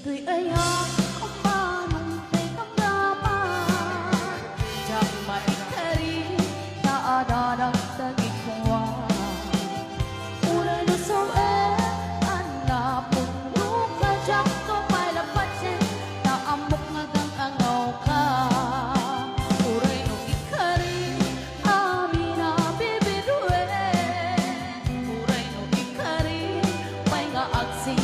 Tuy ấy không ba nung tay không dapat jak maikari tak ada dakta gikwa uray no so anak pun luka jak to may lapatsin na amok ngagang angaw ka uray no ikari amina bibidwe uray no ikari may nga agsing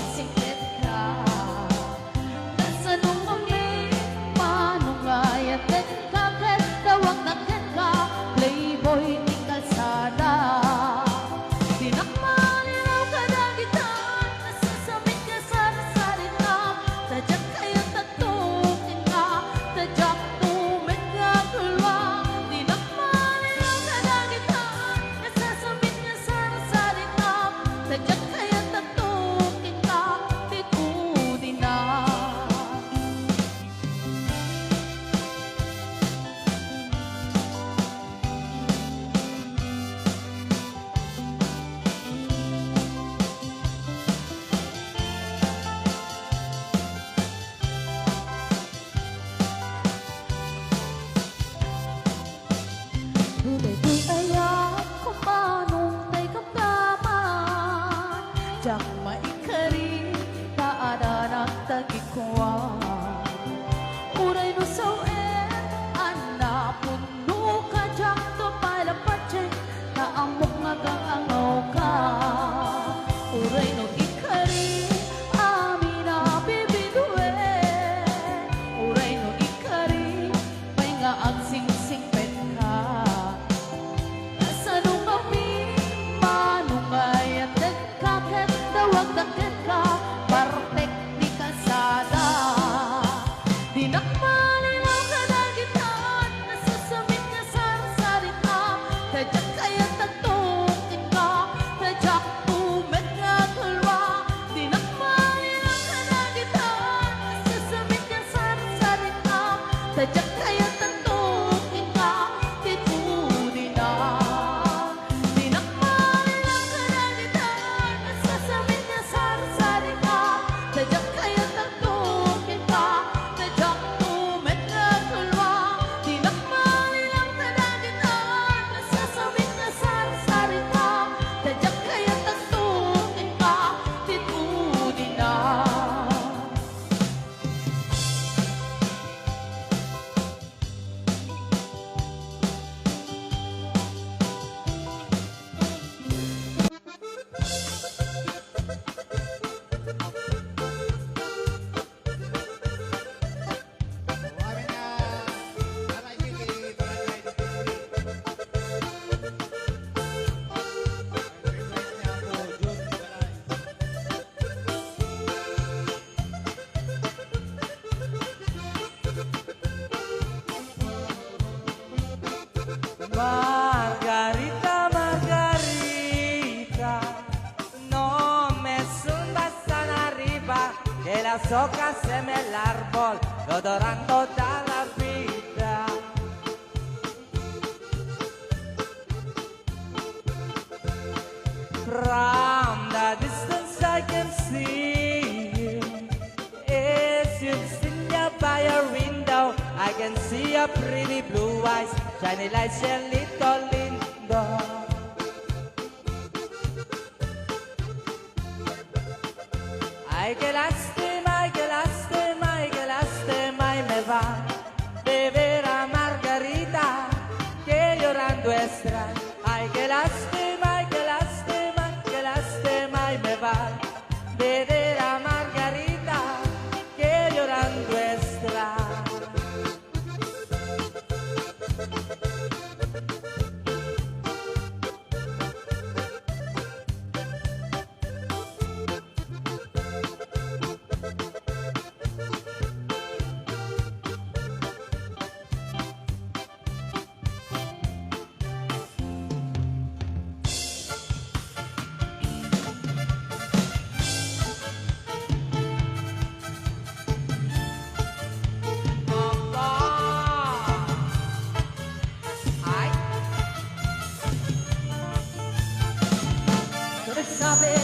playboy di kalsada dinakmalinaw ka dagitan nasasamit ka sa nasalita tadyak kayo tatukin ka tadyak tumit ka tulwa dinakmalinaw ka dagitan nasasamit ka sa nasalita tadyak kayo tatukin ka tikudin na jak maikari tak ada nakta gikwa uray no so anak pun luka jak to palapatsin na amok ngagang angaw ka uray no ikari amina bibidwe uray no ikari may nga agsingsing pet ka kasano kami manungay at wag dakit ka, partek di kalsada dinakmalinaw ka dagitan nasasamit ka sa salita tadyak kaya tatukin ka tadyak tumit nga tulwa dinakmalinaw ka dagitan nasasamit ka sa salita tadyak kaya tatukin ka titudin na tadyak kaya tatukin ka tadyak tumit na tulwa dinakmalilang ka dagitan nasasamit ka sa salita tadyak kaya tatukin ka titudin na Margarita, Margarita, no me zumbas tan arriba, que las hojas en el árbol lo doran toda la vida. From the distance I can see you, as you sit by your window, I can see your pretty blue eyes, shiny like Cielito lindo. Ay, qué lástima, ay, qué lástima, ay, qué lástima, y me va de ver a Margarita, que llorando extraña. Ay, qué lástima, ay, qué lástima, qué lástima, y me va de ver a Margarita, que llorando extraña. saber